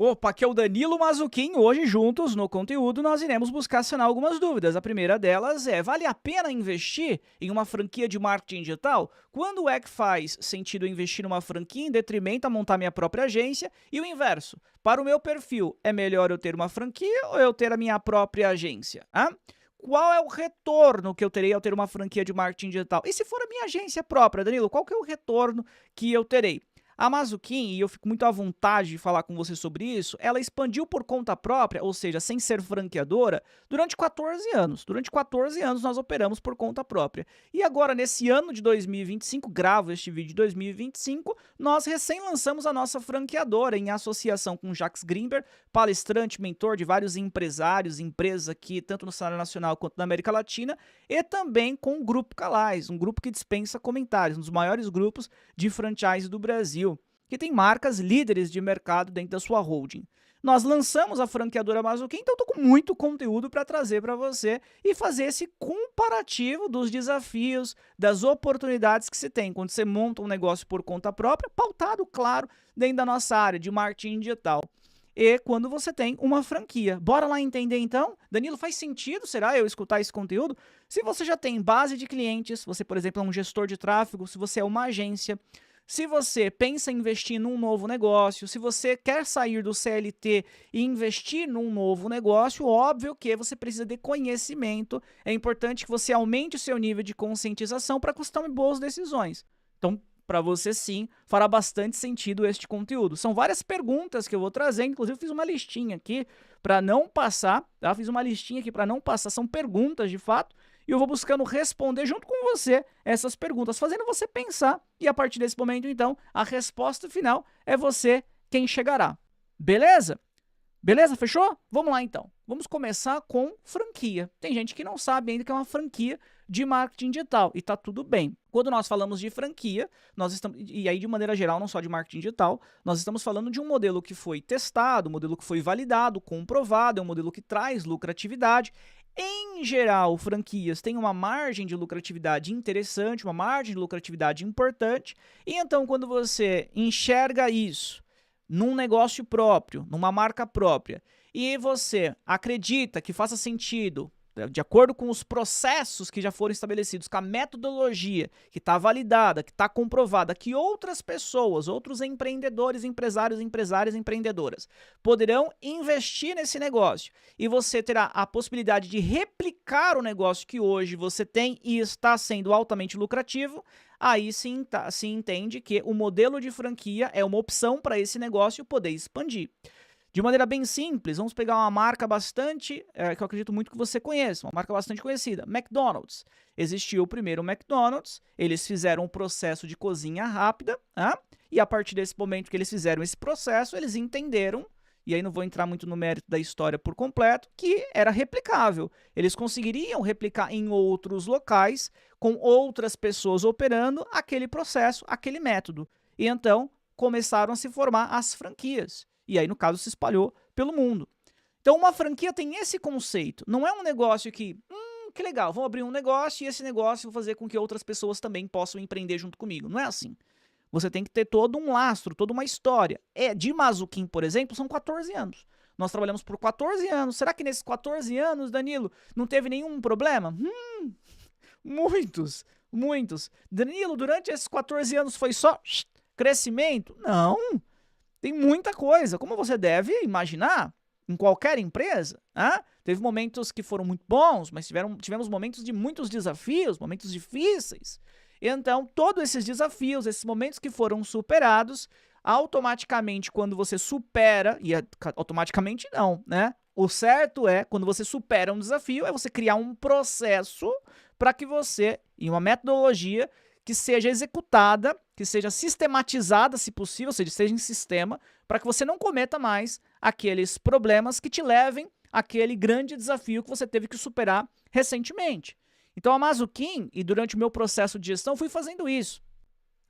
Opa, aqui é o Danilo Mazzucchin. Hoje, juntos no conteúdo, nós iremos buscar sanar algumas dúvidas. A primeira delas é: vale a pena investir em uma franquia de marketing digital? Quando é que faz sentido investir numa franquia em detrimento a montar minha própria agência? E o inverso: para o meu perfil, é melhor eu ter uma franquia ou eu ter a minha própria agência? Qual é o retorno que eu terei ao ter uma franquia de marketing digital? E se for a minha agência própria, Danilo, qual que é o retorno que eu terei? A Mazzucchin, e eu fico muito à vontade de falar com você sobre isso, ela expandiu por conta própria, ou seja, sem ser franqueadora, durante 14 anos. Durante 14 anos nós operamos por conta própria. E agora, nesse ano de 2025, gravo este vídeo de 2025, nós recém lançamos a nossa franqueadora em associação com Jacques Greenberg, palestrante, mentor de vários empresários, empresas aqui, tanto no cenário nacional quanto na América Latina, e também com o Grupo Calais, um grupo que dispensa comentários, um dos maiores grupos de franchise do Brasil, que tem marcas líderes de mercado dentro da sua holding. Nós lançamos a franqueadora Mazzucchin, então estou com muito conteúdo para trazer para você e fazer esse comparativo dos desafios, das oportunidades que se tem quando você monta um negócio por conta própria, pautado, claro, dentro da nossa área de marketing digital. E quando você tem uma franquia. Bora lá entender então? Danilo, faz sentido, será, eu escutar esse conteúdo? Se você já tem base de clientes, você, por exemplo, é um gestor de tráfego, se você é uma agência, se você pensa em investir num novo negócio, se você quer sair do CLT e investir num novo negócio, óbvio que você precisa de conhecimento. É importante que você aumente o seu nível de conscientização para que você tome boas decisões. Então, para você sim, fará bastante sentido este conteúdo. São várias perguntas que eu vou trazer, inclusive fiz uma listinha aqui para não passar, tá? Fiz uma listinha aqui para não passar, são perguntas de fato, e eu vou buscando responder junto com você essas perguntas, fazendo você pensar, e a partir desse momento, então, a resposta final é você quem chegará. Beleza? Beleza? Fechou? Vamos lá então. Vamos começar com franquia. Tem gente que não sabe ainda que é uma franquia de marketing digital e tá tudo bem. Quando nós falamos de franquia, nós estamos, e aí de maneira geral, não só de marketing digital, nós estamos falando de um modelo que foi testado, um modelo que foi validado, comprovado, é um modelo que traz lucratividade. Em geral, franquias têm uma margem de lucratividade interessante, uma margem de lucratividade importante, e então quando você enxerga isso num negócio próprio, numa marca própria, e você acredita que faça sentido, de acordo com os processos que já foram estabelecidos, com a metodologia que está validada, que está comprovada, que outras pessoas, outros empreendedores, empresários, empresárias, empreendedoras poderão investir nesse negócio e você terá a possibilidade de replicar o negócio que hoje você tem e está sendo altamente lucrativo, aí sim se entende que o modelo de franquia é uma opção para esse negócio poder expandir. De maneira bem simples, vamos pegar uma marca bastante, que eu acredito muito que você conheça, uma marca bastante conhecida, McDonald's. Existiu o primeiro McDonald's, eles fizeram um processo de cozinha rápida, e a partir desse momento que eles fizeram esse processo, eles entenderam, e aí não vou entrar muito no mérito da história por completo, que era replicável. Eles conseguiriam replicar em outros locais, com outras pessoas operando aquele processo, aquele método. E então começaram a se formar as franquias. E aí, no caso, se espalhou pelo mundo. Então, uma franquia tem esse conceito. Não é um negócio que legal, vou abrir um negócio e esse negócio vou fazer com que outras pessoas também possam empreender junto comigo. Não é assim. Você tem que ter todo um lastro, toda uma história. De Mazzucchin, por exemplo, são 14 anos. Nós trabalhamos por 14 anos. Será que nesses 14 anos, Danilo, não teve nenhum problema? Muitos, muitos. Danilo, durante esses 14 anos foi só crescimento? Não. Tem muita coisa, como você deve imaginar, em qualquer empresa. Teve momentos que foram muito bons, mas tivemos momentos de muitos desafios, momentos difíceis. Então, todos esses desafios, esses momentos que foram superados, automaticamente, quando você supera, e automaticamente não, né? O certo é, quando você supera um desafio, é você criar um processo para que você, e uma metodologia, que seja executada, que seja sistematizada, se possível, ou seja, seja em sistema, para que você não cometa mais aqueles problemas que te levem àquele grande desafio que você teve que superar recentemente. Então, a Mazzucchin, e durante o meu processo de gestão, fui fazendo isso.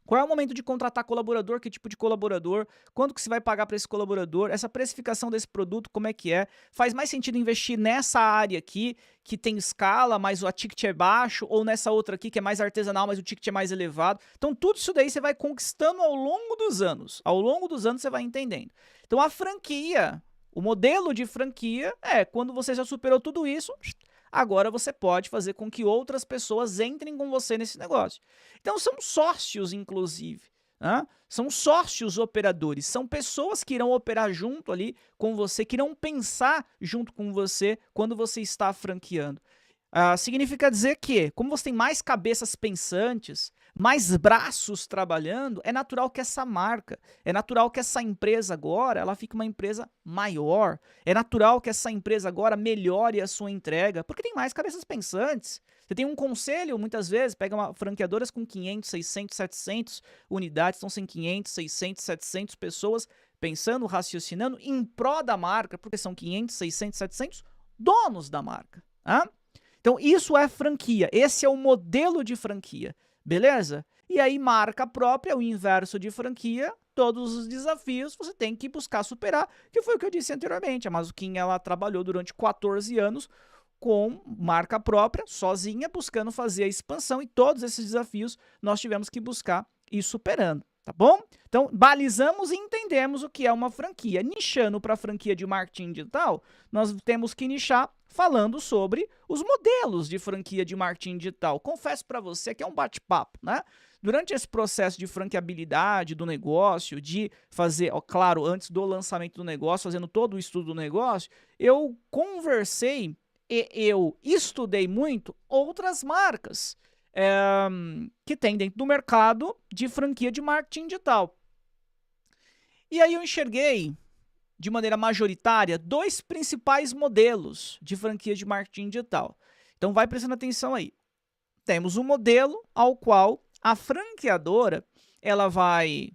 Qual é o momento de contratar colaborador, que tipo de colaborador, quanto que você vai pagar para esse colaborador, essa precificação desse produto, como é que é? Faz mais sentido investir nessa área aqui, que tem escala, mas o ticket é baixo, ou nessa outra aqui que é mais artesanal, mas o ticket é mais elevado? Então tudo isso daí você vai conquistando ao longo dos anos. Ao longo dos anos você vai entendendo. Então a franquia, o modelo de franquia é quando você já superou tudo isso, agora você pode fazer com que outras pessoas entrem com você nesse negócio. Então são sócios, inclusive. Né? São sócios operadores, são pessoas que irão operar junto ali com você, que irão pensar junto com você quando você está franqueando. Significa dizer que, como você tem mais cabeças pensantes, mais braços trabalhando, é natural que essa marca, é natural que essa empresa agora, ela fique uma empresa maior. É natural que essa empresa agora melhore a sua entrega, porque tem mais cabeças pensantes. Você tem um conselho, muitas vezes, pega franqueadoras com 500, 600, 700 unidades, estão sem 500, 600, 700 pessoas pensando, raciocinando em pró da marca, porque são 500, 600, 700 donos da marca. Tá? Então, isso é franquia. Esse é o modelo de franquia. Beleza? E aí, marca própria, o inverso de franquia, todos os desafios você tem que buscar superar, que foi o que eu disse anteriormente. A Mazzucchin, ela trabalhou durante 14 anos com marca própria, sozinha, buscando fazer a expansão, e todos esses desafios nós tivemos que buscar ir superando. Tá bom? Então, balizamos e entendemos o que é uma franquia. Nichando para a franquia de marketing digital, nós temos que nichar falando sobre os modelos de franquia de marketing digital. Confesso para você que é um bate-papo, né? Durante esse processo de franqueabilidade do negócio, de fazer, ó, claro, antes do lançamento do negócio, fazendo todo o estudo do negócio, eu conversei e eu estudei muito outras marcas que tem dentro do mercado de franquia de marketing digital. E aí eu enxerguei, de maneira majoritária, dois principais modelos de franquia de marketing digital. Então vai prestando atenção aí. Temos um modelo ao qual a franqueadora ela vai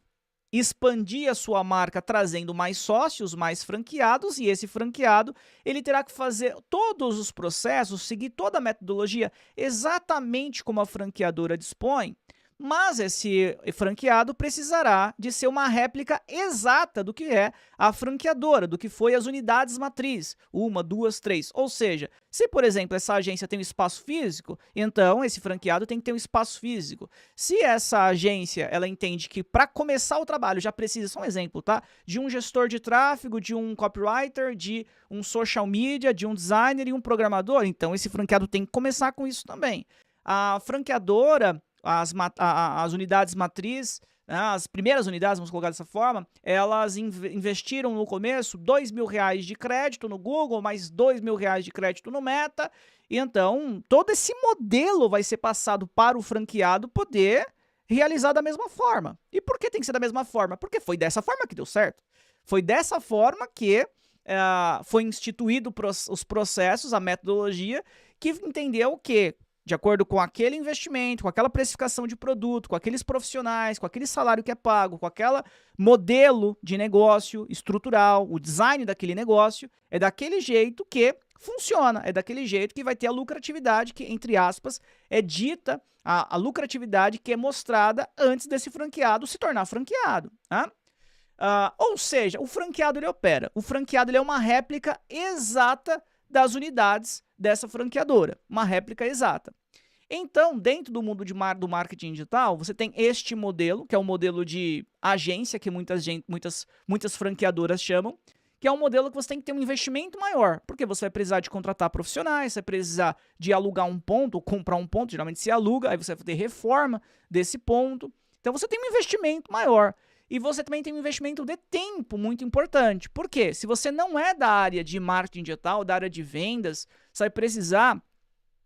expandir a sua marca trazendo mais sócios, mais franqueados, e esse franqueado ele terá que fazer todos os processos, seguir toda a metodologia exatamente como a franqueadora dispõe, mas esse franqueado precisará de ser uma réplica exata do que é a franqueadora, do que foi as unidades matriz, 1, 2, 3. Ou seja, se, por exemplo, essa agência tem um espaço físico, então esse franqueado tem que ter um espaço físico. Se essa agência ela entende que para começar o trabalho já precisa, só um exemplo, tá? De um gestor de tráfego, de um copywriter, de um social media, de um designer e um programador, então esse franqueado tem que começar com isso também. A franqueadora, as unidades matriz, né, as primeiras unidades, vamos colocar dessa forma, elas investiram no começo R$2.000 de crédito no Google, mais R$2.000 de crédito no Meta, e então todo esse modelo vai ser passado para o franqueado poder realizar da mesma forma. E por que tem que ser da mesma forma? Porque foi dessa forma que deu certo. Foi dessa forma que foi instituído os processos, a metodologia, que entendeu que, de acordo com aquele investimento, com aquela precificação de produto, com aqueles profissionais, com aquele salário que é pago, com aquele modelo de negócio estrutural, o design daquele negócio, é daquele jeito que funciona, é daquele jeito que vai ter a lucratividade que, entre aspas, é dita, a lucratividade que é mostrada antes desse franqueado se tornar franqueado. Tá? Ou seja, o franqueado ele opera, o franqueado ele é uma réplica exata das unidades dessa franqueadora, uma réplica exata. Então, dentro do mundo do marketing digital, você tem este modelo, que é o modelo de agência, que muitas franqueadoras chamam, que é um modelo que você tem que ter um investimento maior, porque você vai precisar de contratar profissionais, você vai precisar de alugar um ponto, ou comprar um ponto, geralmente se aluga, aí você vai ter reforma desse ponto. Então, você tem um investimento maior. E você também tem um investimento de tempo muito importante. Por quê? Se você não é da área de marketing digital, da área de vendas, você vai precisar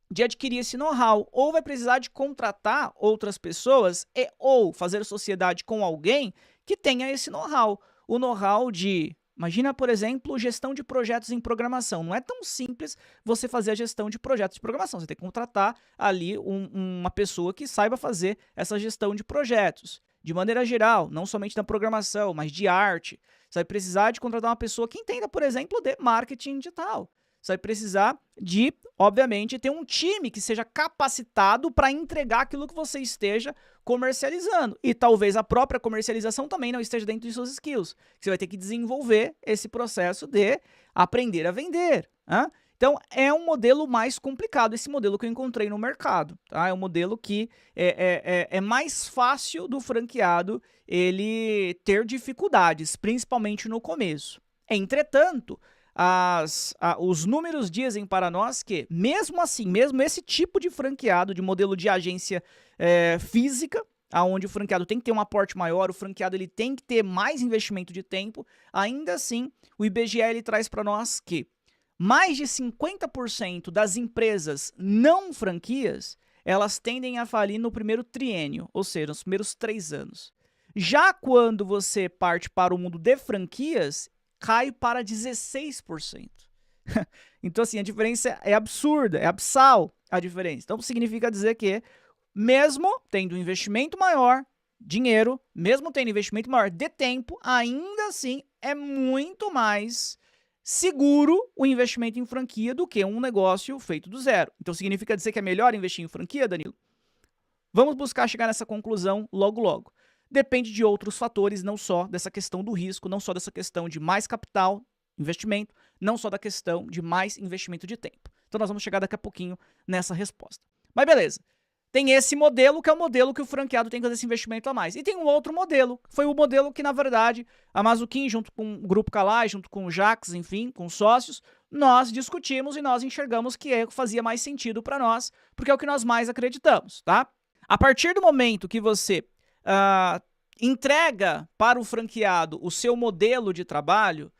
de adquirir esse know-how, ou vai precisar de contratar outras pessoas ou fazer sociedade com alguém que tenha esse know-how. O know-how de, imagina, por exemplo, gestão de projetos em programação. Não é tão simples você fazer a gestão de projetos de programação. Você tem que contratar ali uma pessoa que saiba fazer essa gestão de projetos. De maneira geral, não somente na programação, mas de arte. Você vai precisar de contratar uma pessoa que entenda, por exemplo, de marketing digital. Você vai precisar de, obviamente, ter um time que seja capacitado para entregar aquilo que você esteja comercializando. E talvez a própria comercialização também não esteja dentro de suas skills. Você vai ter que desenvolver esse processo de aprender a vender. Né? Então, é um modelo mais complicado, esse modelo que eu encontrei no mercado. Tá? É um modelo que é mais fácil do franqueado ele ter dificuldades, principalmente no começo. Entretanto, os números dizem para nós que, mesmo assim, mesmo esse tipo de franqueado, de modelo de agência física, onde o franqueado tem que ter um aporte maior, o franqueado ele tem que ter mais investimento de tempo, ainda assim, o IBGE ele traz para nós que mais de 50% das empresas não franquias, elas tendem a falir no primeiro triênio, ou seja, nos primeiros 3 anos. Já quando você parte para o mundo de franquias, cai para 16%. Então, assim, a diferença é absurda, é absal a diferença. Então, significa dizer que, mesmo tendo um investimento maior, dinheiro, mesmo tendo investimento maior de tempo, ainda assim é muito mais seguro o investimento em franquia do que um negócio feito do zero. Então, significa dizer que é melhor investir em franquia, Danilo? Vamos buscar chegar nessa conclusão logo logo. Depende de outros fatores, não só dessa questão do risco, não só dessa questão de mais capital, investimento, não só da questão de mais investimento de tempo. Então nós vamos chegar daqui a pouquinho nessa resposta. Mas beleza, tem esse modelo que é o modelo que o franqueado tem que fazer esse investimento a mais. E tem um outro modelo, foi o modelo que na verdade a Mazuquim, junto com o Grupo Calai, junto com o Jax, enfim, com os sócios, nós discutimos e nós enxergamos que fazia mais sentido para nós, porque é o que nós mais acreditamos, tá? A partir do momento que você entrega para o franqueado o seu modelo de trabalho,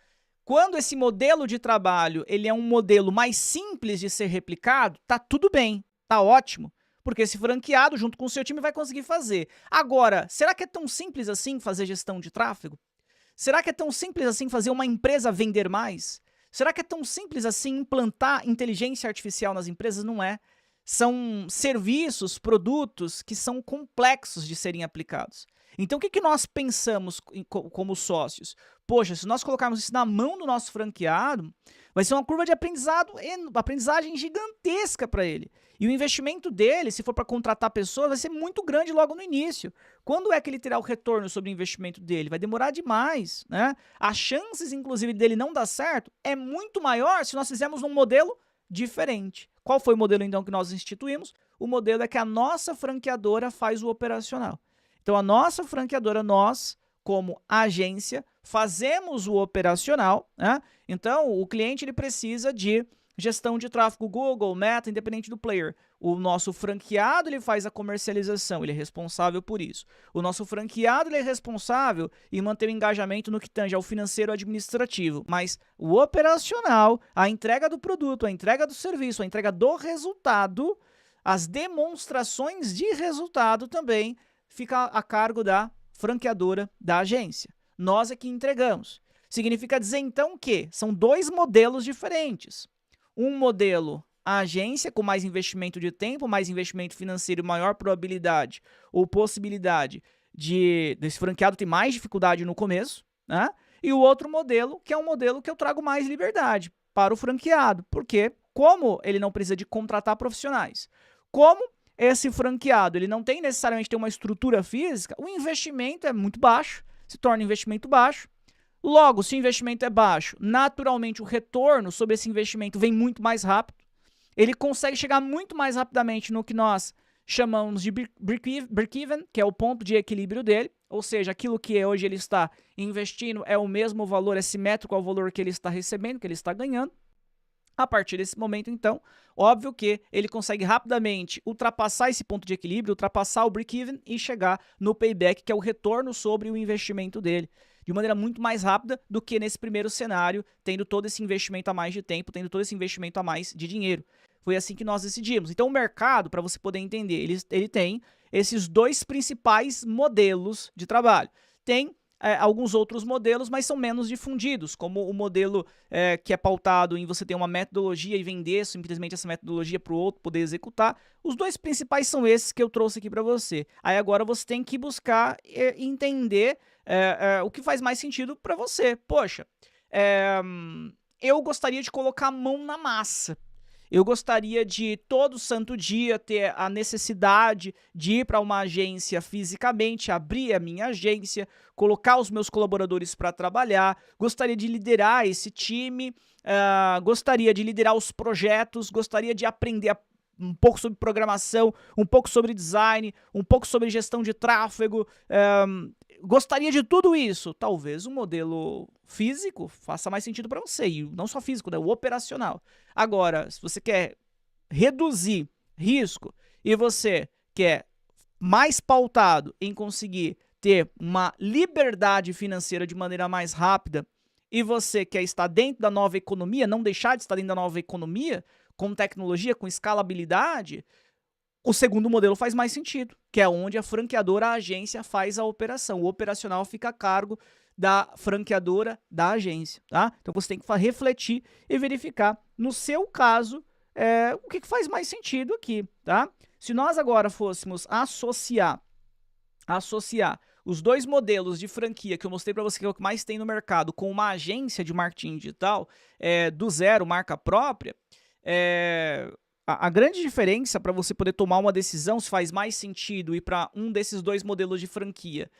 quando esse modelo de trabalho ele é um modelo mais simples de ser replicado, tá tudo bem, tá ótimo, porque esse franqueado junto com o seu time vai conseguir fazer. Agora, será que é tão simples assim fazer gestão de tráfego? Será que é tão simples assim fazer uma empresa vender mais? Será que é tão simples assim implantar inteligência artificial nas empresas? Não é. São serviços, produtos que são complexos de serem aplicados. Então, o que nós pensamos como sócios? Poxa, se nós colocarmos isso na mão do nosso franqueado, vai ser uma curva de aprendizagem gigantesca para ele. E o investimento dele, se for para contratar pessoas, vai ser muito grande logo no início. Quando é que ele terá o retorno sobre o investimento dele? Vai demorar demais, né? As chances, inclusive, dele não dar certo é muito maior se nós fizermos um modelo diferente. Qual foi o modelo, então, que nós instituímos? O modelo é que a nossa franqueadora faz o operacional. Então, a nossa franqueadora, nós, como agência, fazemos o operacional, né? Então, o cliente ele precisa de gestão de tráfego Google, Meta, independente do player. O nosso franqueado ele faz a comercialização, ele é responsável por isso. O nosso franqueado ele é responsável em manter o engajamento no que tange ao financeiro administrativo, mas o operacional, a entrega do produto, a entrega do serviço, a entrega do resultado, as demonstrações de resultado também fica a cargo da franqueadora da agência. Nós é que entregamos. Significa dizer então que são 2 modelos diferentes. Um modelo, a agência, com mais investimento de tempo, mais investimento financeiro, maior probabilidade ou possibilidade desse franqueado ter mais dificuldade no começo, né? E o outro modelo, que é um modelo que eu trago mais liberdade para o franqueado, porque como ele não precisa de contratar profissionais, como esse franqueado ele não tem necessariamente ter uma estrutura física, o investimento é muito baixo, se torna um investimento baixo. Logo, se o investimento é baixo, naturalmente o retorno sobre esse investimento vem muito mais rápido. Ele consegue chegar muito mais rapidamente no que nós chamamos de break-even, que é o ponto de equilíbrio dele, ou seja, aquilo que hoje ele está investindo é o mesmo valor, é simétrico ao valor que ele está recebendo, que ele está ganhando. A partir desse momento, então, óbvio que ele consegue rapidamente ultrapassar esse ponto de equilíbrio, ultrapassar o break-even e chegar no payback, que é o retorno sobre o investimento dele, de maneira muito mais rápida do que nesse primeiro cenário, tendo todo esse investimento a mais de tempo, tendo todo esse investimento a mais de dinheiro. Foi assim que nós decidimos. Então, o mercado, para você poder entender, ele tem esses 2 principais modelos de trabalho. Tem alguns outros modelos, mas são menos difundidos, como o modelo que é pautado em você ter uma metodologia e vender simplesmente essa metodologia para o outro poder executar. Os 2 principais são esses que eu trouxe aqui para você. Aí agora você tem que buscar entender o que faz mais sentido para você. Poxa, eu gostaria de colocar a mão na massa. Eu gostaria de todo santo dia ter a necessidade de ir para uma agência fisicamente, abrir a minha agência, colocar os meus colaboradores para trabalhar, gostaria de liderar esse time, gostaria de liderar os projetos, gostaria de aprender um pouco sobre programação, um pouco sobre design, um pouco sobre gestão de tráfego, gostaria de tudo isso. Talvez um modelo físico faça mais sentido para você, e não só físico, né, o operacional. Agora, se você quer reduzir risco e você quer mais pautado em conseguir ter uma liberdade financeira de maneira mais rápida e você quer estar dentro da nova economia, não deixar de estar dentro da nova economia, com tecnologia, com escalabilidade, o segundo modelo faz mais sentido, que é onde a franqueadora, a agência, faz a operação. O operacional fica a cargo da franqueadora, da agência, tá? Então você tem que refletir e verificar, no seu caso, o que faz mais sentido aqui, tá? Se nós agora fôssemos associar os dois modelos de franquia que eu mostrei para você, que é o que mais tem no mercado, com uma agência de marketing digital, do zero, marca própria, a grande diferença para você poder tomar uma decisão se faz mais sentido ir para um desses dois modelos de franquia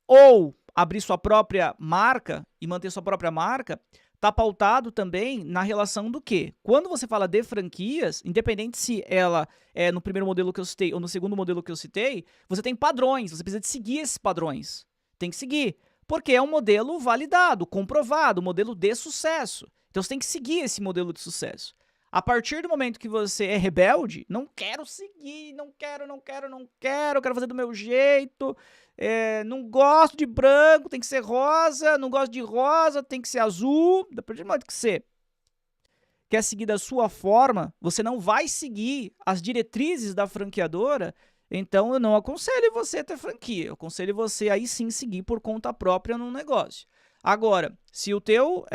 ou abrir sua própria marca e manter sua própria marca, está pautado também na relação do quê? Quando você fala de franquias, independente se ela é no primeiro modelo que eu citei ou no segundo modelo que eu citei, você tem padrões, você precisa de seguir esses padrões. Tem que seguir, porque é um modelo validado, comprovado, um modelo de sucesso. Então você tem que seguir esse modelo de sucesso. A partir do momento que você é rebelde, não quero seguir, não quero fazer do meu jeito, não gosto de branco, tem que ser rosa, não gosto de rosa, tem que ser azul. A partir do momento que você quer seguir da sua forma, você não vai seguir as diretrizes da franqueadora, então eu não aconselho você a ter franquia, eu aconselho você aí sim seguir por conta própria no negócio. Agora, se o teu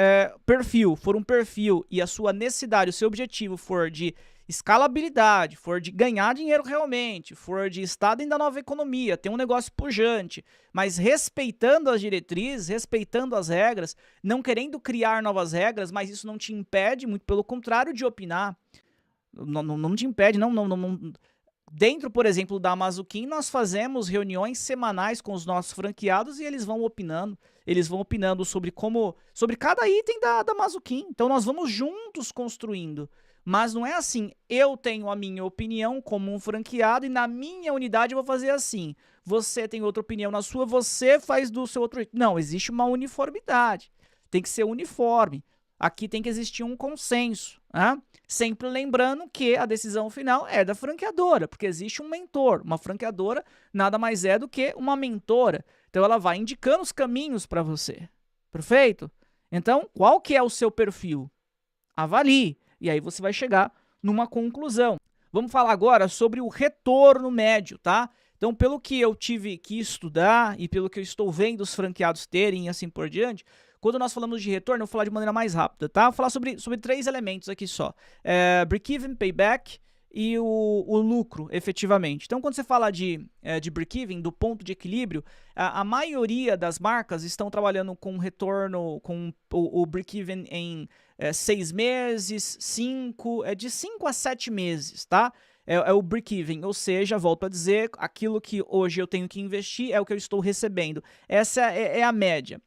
perfil for um perfil e a sua necessidade, o seu objetivo for de escalabilidade, for de ganhar dinheiro realmente, for de estar dentro da nova economia, ter um negócio pujante, mas respeitando as diretrizes, respeitando as regras, não querendo criar novas regras, mas isso não te impede, muito pelo contrário, de opinar. Não te impede, não. Dentro, por exemplo, da Mazuquim, nós fazemos reuniões semanais com os nossos franqueados e eles vão opinando. Eles vão opinando sobre cada item da Mazuquim. Então nós vamos juntos construindo. Mas não é assim, eu tenho a minha opinião como um franqueado e na minha unidade eu vou fazer assim. Você tem outra opinião na sua, você faz do seu outro jeito. Não, existe uma uniformidade. Tem que ser uniforme. Aqui tem que existir um consenso, né? Sempre lembrando que a decisão final é da franqueadora, porque existe um mentor. Uma franqueadora nada mais é do que uma mentora. Então ela vai indicando os caminhos para você. Perfeito? Então, qual que é o seu perfil? Avalie. E aí você vai chegar numa conclusão. Vamos falar agora sobre o retorno médio, tá? Então, pelo que eu tive que estudar e pelo que eu estou vendo os franqueados terem e assim por diante, quando nós falamos de retorno, eu vou falar de maneira mais rápida, tá? Vou falar sobre 3 elementos aqui só. Break-even, payback e o lucro, efetivamente. Então, quando você fala de break-even, do ponto de equilíbrio, a maioria das marcas estão trabalhando com retorno, com o break-even em 6 meses, 5, de 5 a 7 meses, tá? É o break-even, ou seja, volto a dizer, aquilo que hoje eu tenho que investir é o que eu estou recebendo. Essa é a média.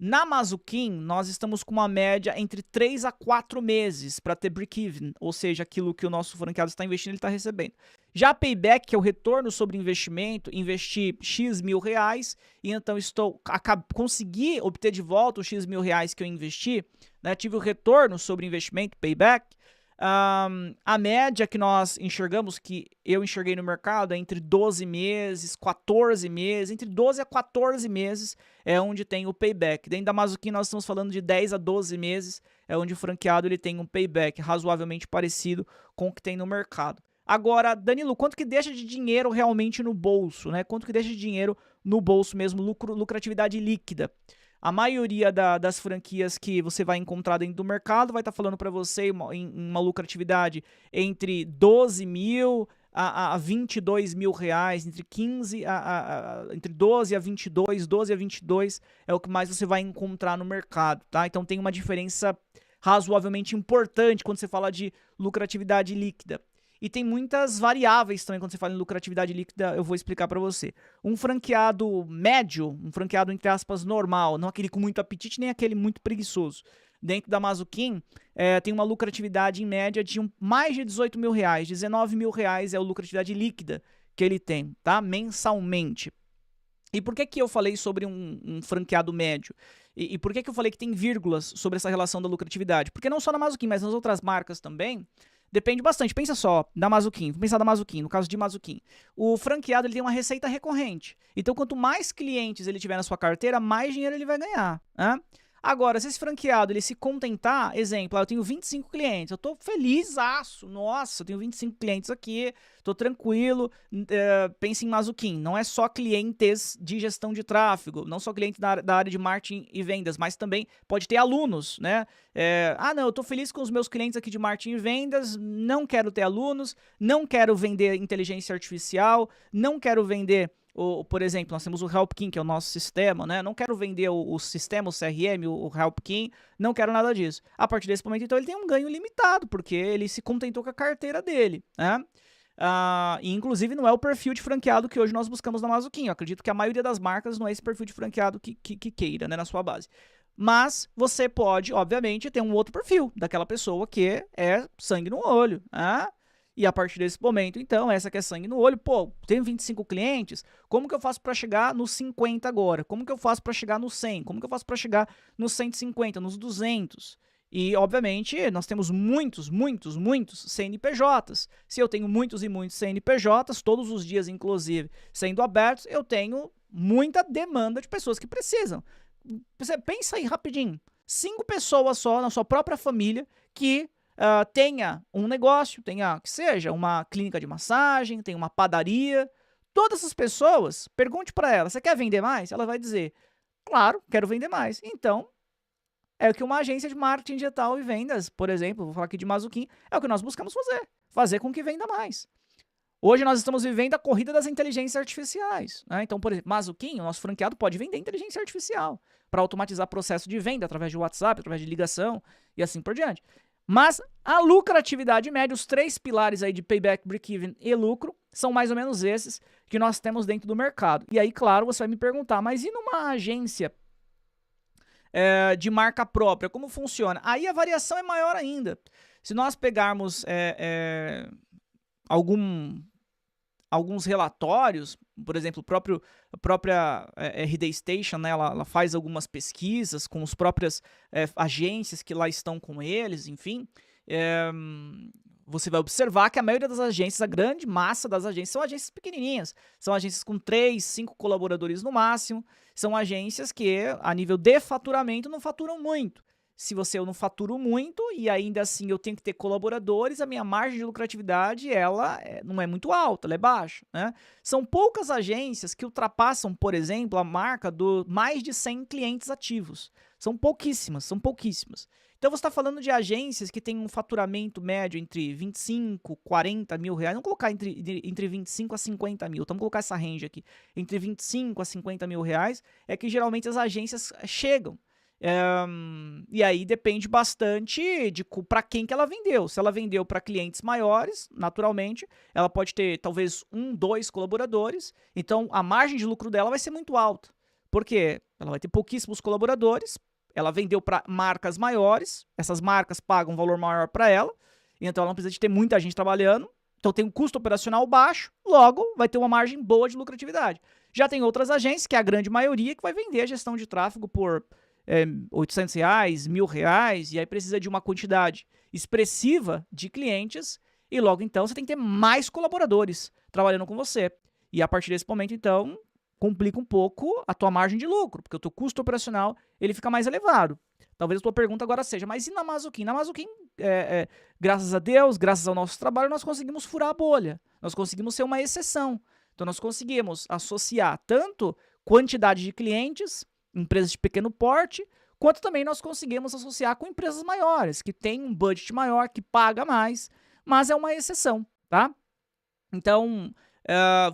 Na Mazuquim, nós estamos com uma média entre 3 a 4 meses para ter break-even, ou seja, aquilo que o nosso franqueado está investindo, ele está recebendo. Já payback, que é o retorno sobre investimento, investi X mil reais e então consegui obter de volta os X mil reais que eu investi, né, tive o retorno sobre investimento, payback. A média que nós enxergamos, que eu enxerguei no mercado, é entre 12 meses, 14 meses, entre 12 a 14 meses é onde tem o payback. Dentro da Mazuquim nós estamos falando de 10 a 12 meses, é onde o franqueado ele tem um payback razoavelmente parecido com o que tem no mercado. Agora, Danilo, quanto que deixa de dinheiro realmente no bolso, né? Quanto que deixa de dinheiro no bolso mesmo, lucratividade líquida? A maioria das franquias que você vai encontrar dentro do mercado vai estar falando para você uma lucratividade entre 12 mil a 22 mil reais, entre 15 entre 12 a 22, 12 a 22 é o que mais você vai encontrar no mercado, tá? Então tem uma diferença razoavelmente importante quando você fala de lucratividade líquida. E tem muitas variáveis também quando você fala em lucratividade líquida, eu vou explicar para você. Um franqueado médio, um franqueado entre aspas normal, não aquele com muito apetite nem aquele muito preguiçoso, dentro da Mazuquim, tem uma lucratividade em média de mais de 18 mil reais, 19 mil reais é a lucratividade líquida que ele tem, tá? Mensalmente. E por que que eu falei sobre um franqueado médio? E por que que eu falei que tem vírgulas sobre essa relação da lucratividade? Porque não só na Mazuquim, mas nas outras marcas também, depende bastante. Pensa só, da Mazuquim, vamos pensar da Mazuquim, no caso de Mazuquim. O franqueado ele tem uma receita recorrente. Então, quanto mais clientes ele tiver na sua carteira, mais dinheiro ele vai ganhar, né? Agora, se esse franqueado ele se contentar, exemplo, eu tenho 25 clientes, eu tô felizaço, nossa, eu tenho 25 clientes aqui, tô tranquilo, pense em Mazuquim, não é só clientes de gestão de tráfego, não só clientes da área de marketing e vendas, mas também pode ter alunos, né? Não, eu tô feliz com os meus clientes aqui de marketing e vendas, não quero ter alunos, não quero vender inteligência artificial, não quero vender... por exemplo, nós temos o HelpKing, que é o nosso sistema, né? Não quero vender o sistema, o CRM, o HelpKing, não quero nada disso. A partir desse momento, então, ele tem um ganho limitado, porque ele se contentou com a carteira dele, né? E inclusive não é o perfil de franqueado que hoje nós buscamos na Mazuquim. Eu acredito que a maioria das marcas não é esse perfil de franqueado que queira, né, na sua base. Mas você pode, obviamente, ter um outro perfil daquela pessoa que é sangue no olho, né? E a partir desse momento, então, essa que é sangue no olho, pô, tenho 25 clientes, como que eu faço para chegar nos 50 agora? Como que eu faço para chegar nos 100? Como que eu faço para chegar nos 150, nos 200? E, obviamente, nós temos muitos CNPJs. Se eu tenho muitos e muitos CNPJs, todos os dias, inclusive, sendo abertos, eu tenho muita demanda de pessoas que precisam. Você pensa aí rapidinho, 5 pessoas só na sua própria família que... tenha um negócio, tenha, que seja, uma clínica de massagem, tenha uma padaria. Todas essas pessoas, pergunte para ela, você quer vender mais? Ela vai dizer, claro, quero vender mais. Então, é o que uma agência de marketing digital e vendas, por exemplo, vou falar aqui de Mazuquim, é o que nós buscamos fazer. Fazer com que venda mais. Hoje nós estamos vivendo a corrida das inteligências artificiais, né? Então, por exemplo, Mazuquim, o nosso franqueado, pode vender inteligência artificial para automatizar processo de venda através de WhatsApp, através de ligação e assim por diante. Mas a lucratividade média, os 3 pilares aí de payback, break-even e lucro, são mais ou menos esses que nós temos dentro do mercado. E aí, claro, você vai me perguntar, mas e numa agência de marca própria, como funciona? Aí a variação é maior ainda. Se nós pegarmos alguns relatórios, por exemplo, a própria RD Station, né, ela faz algumas pesquisas com as próprias agências que lá estão com eles, enfim, você vai observar que a maioria das agências, a grande massa das agências, são agências pequenininhas, são agências com 3, 5 colaboradores no máximo, são agências que, a nível de faturamento, não faturam muito. Se eu não faturo muito e ainda assim eu tenho que ter colaboradores, a minha margem de lucratividade ela não é muito alta, ela é baixa, né? São poucas agências que ultrapassam, por exemplo, a marca do mais de 100 clientes ativos. São pouquíssimas, são pouquíssimas. Então você está falando de agências que têm um faturamento médio entre 25, 40 mil reais, vamos colocar entre 25 a 50 mil, vamos colocar essa range aqui, entre 25 a 50 mil reais, é que geralmente as agências chegam. E aí depende bastante de para quem que ela vendeu. Se ela vendeu para clientes maiores, naturalmente, ela pode ter talvez 1, 2 colaboradores, então a margem de lucro dela vai ser muito alta. Por quê? Ela vai ter pouquíssimos colaboradores, ela vendeu para marcas maiores, essas marcas pagam um valor maior para ela, então ela não precisa de ter muita gente trabalhando, então tem um custo operacional baixo, logo vai ter uma margem boa de lucratividade. Já tem outras agências, que é a grande maioria, que vai vender a gestão de tráfego por... R$800, R$1.000, e aí precisa de uma quantidade expressiva de clientes, e logo então você tem que ter mais colaboradores trabalhando com você. E a partir desse momento, então, complica um pouco a tua margem de lucro, porque o teu custo operacional ele fica mais elevado. Talvez a tua pergunta agora seja, mas e na Mazuquim? Na Mazuquim, graças a Deus, graças ao nosso trabalho, nós conseguimos furar a bolha. Nós conseguimos ser uma exceção. Então, nós conseguimos associar tanto quantidade de clientes, empresas de pequeno porte, quanto também nós conseguimos associar com empresas maiores, que têm um budget maior, que paga mais, mas é uma exceção, tá? Então,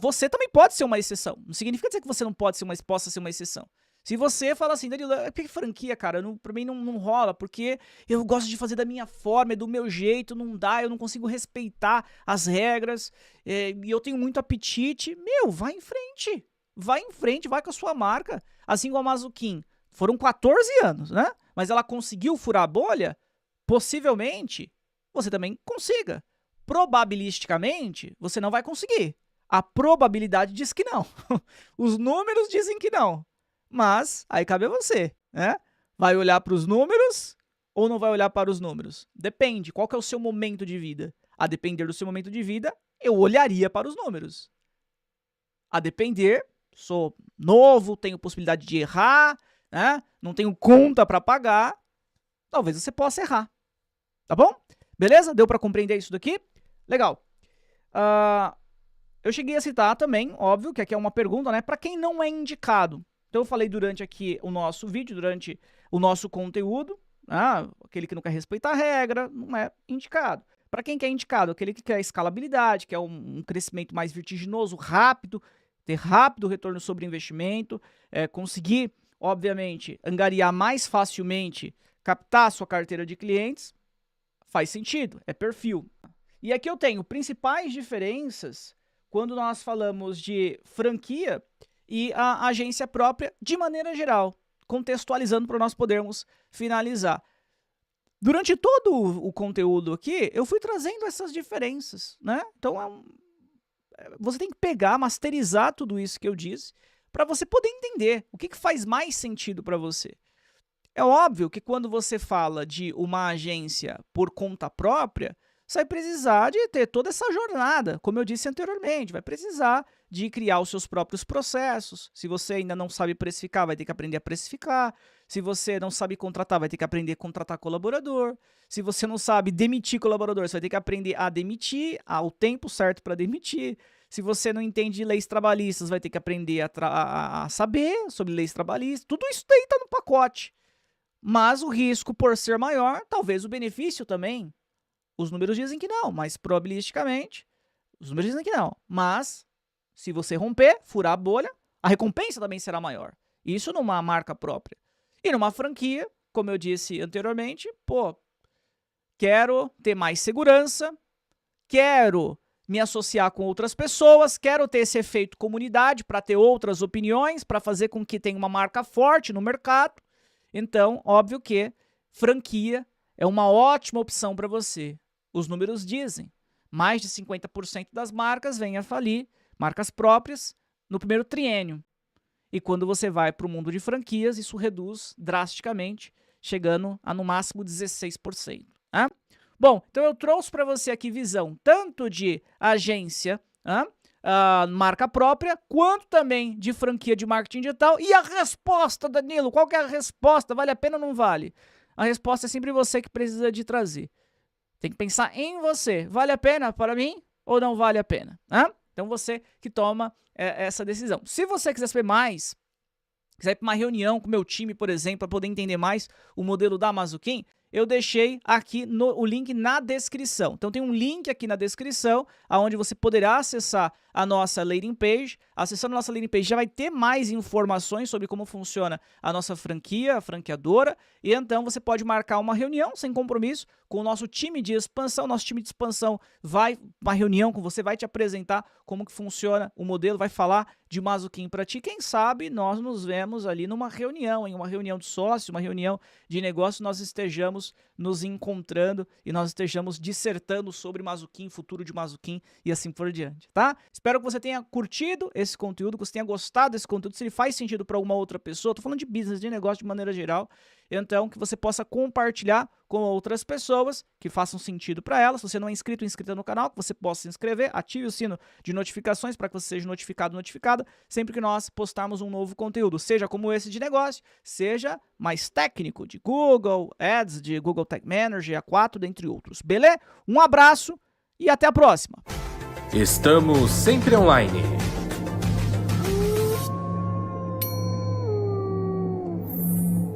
você também pode ser uma exceção. Não significa dizer que você não pode ser possa ser uma exceção. Se você fala assim, Danilo, que franquia, cara, pra mim não rola, porque eu gosto de fazer da minha forma, é do meu jeito, não dá, eu não consigo respeitar as regras, e eu tenho muito apetite, meu, vai em frente, vai com a sua marca. Assim como a Mazukin, foram 14 anos, né? Mas ela conseguiu furar a bolha, possivelmente você também consiga. Probabilisticamente, você não vai conseguir. A probabilidade diz que não. Os números dizem que não. Mas aí cabe a você, né? Vai olhar para os números ou não vai olhar para os números? Depende. Qual que é o seu momento de vida? A depender do seu momento de vida, eu olharia para os números. A depender, sou novo, tenho possibilidade de errar, né? Não tenho conta para pagar, talvez você possa errar. Tá bom? Beleza? Deu para compreender isso daqui? Legal. Eu cheguei a citar também, óbvio, que aqui é uma pergunta, né? Para quem não é indicado. Então eu falei durante aqui o nosso vídeo, durante o nosso conteúdo, aquele que não quer respeitar a regra, não é indicado. Para quem quer indicado, aquele que quer escalabilidade, quer um crescimento mais vertiginoso, rápido, ter rápido retorno sobre investimento, conseguir, obviamente, angariar mais facilmente, captar a sua carteira de clientes, faz sentido, é perfil. E aqui eu tenho principais diferenças quando nós falamos de franquia e a agência própria de maneira geral, contextualizando para nós podermos finalizar. Durante todo o conteúdo aqui, eu fui trazendo essas diferenças, né? Então, você tem que pegar, masterizar tudo isso que eu disse, para você poder entender o que faz mais sentido para você. É óbvio que quando você fala de uma agência por conta própria, você vai precisar de ter toda essa jornada, como eu disse anteriormente, vai precisar de criar os seus próprios processos. Se você ainda não sabe precificar, vai ter que aprender a precificar. Se você não sabe contratar, vai ter que aprender a contratar colaborador. Se você não sabe demitir colaborador, você vai ter que aprender a demitir, ao tempo certo para demitir. Se você não entende de leis trabalhistas, vai ter que aprender a saber sobre leis trabalhistas. Tudo isso daí está no pacote. Mas o risco, por ser maior, talvez o benefício também. Os números dizem que não, mas probabilisticamente, os números dizem que não. Mas, se você romper, furar a bolha, a recompensa também será maior. Isso numa marca própria. E numa franquia, como eu disse anteriormente, quero ter mais segurança, quero me associar com outras pessoas, quero ter esse efeito comunidade para ter outras opiniões, para fazer com que tenha uma marca forte no mercado. Então, óbvio que franquia é uma ótima opção para você. Os números dizem, mais de 50% das marcas vêm a falir, marcas próprias, no primeiro triênio. E quando você vai para o mundo de franquias, isso reduz drasticamente, chegando a no máximo 16%. Né? Bom, então eu trouxe para você aqui visão tanto de agência, marca própria, quanto também de franquia de marketing digital. E a resposta, Danilo, qual que é a resposta? Vale a pena ou não vale? A resposta é sempre você que precisa de trazer. Tem que pensar em você. Vale a pena para mim ou não vale a pena? Então você que toma essa decisão. Se você quiser saber mais, quiser ir para uma reunião com o meu time, por exemplo, para poder entender mais o modelo da Mazukin, eu deixei aqui o link na descrição. Então tem um link aqui na descrição, onde você poderá acessar a nossa landing page. Acessando a nossa landing page já vai ter mais informações sobre como funciona a nossa franquia, a franqueadora. E então você pode marcar uma reunião sem compromisso com o nosso time de expansão. Nosso time de expansão vai uma reunião com você, vai te apresentar como que funciona o modelo, vai falar de Mazukin para ti. Quem sabe nós nos vemos ali numa reunião, em uma reunião de sócio, uma reunião de negócio, nós estejamos nos encontrando e nós estejamos dissertando sobre Mazukin, futuro de Mazukin e assim por diante, tá? Espero que você tenha curtido esse conteúdo, que você tenha gostado desse conteúdo, se ele faz sentido para alguma outra pessoa. Tô falando de business, de negócio de maneira geral. Então, que você possa compartilhar com outras pessoas que façam sentido para elas. Se você não é inscrito ou inscrita no canal, que você possa se inscrever, ative o sino de notificações para que você seja notificado, notificada sempre que nós postarmos um novo conteúdo, seja como esse de negócio, seja mais técnico, de Google Ads, de Google Tag Manager, A4, dentre outros. Beleza? Um abraço e até a próxima! Estamos sempre online.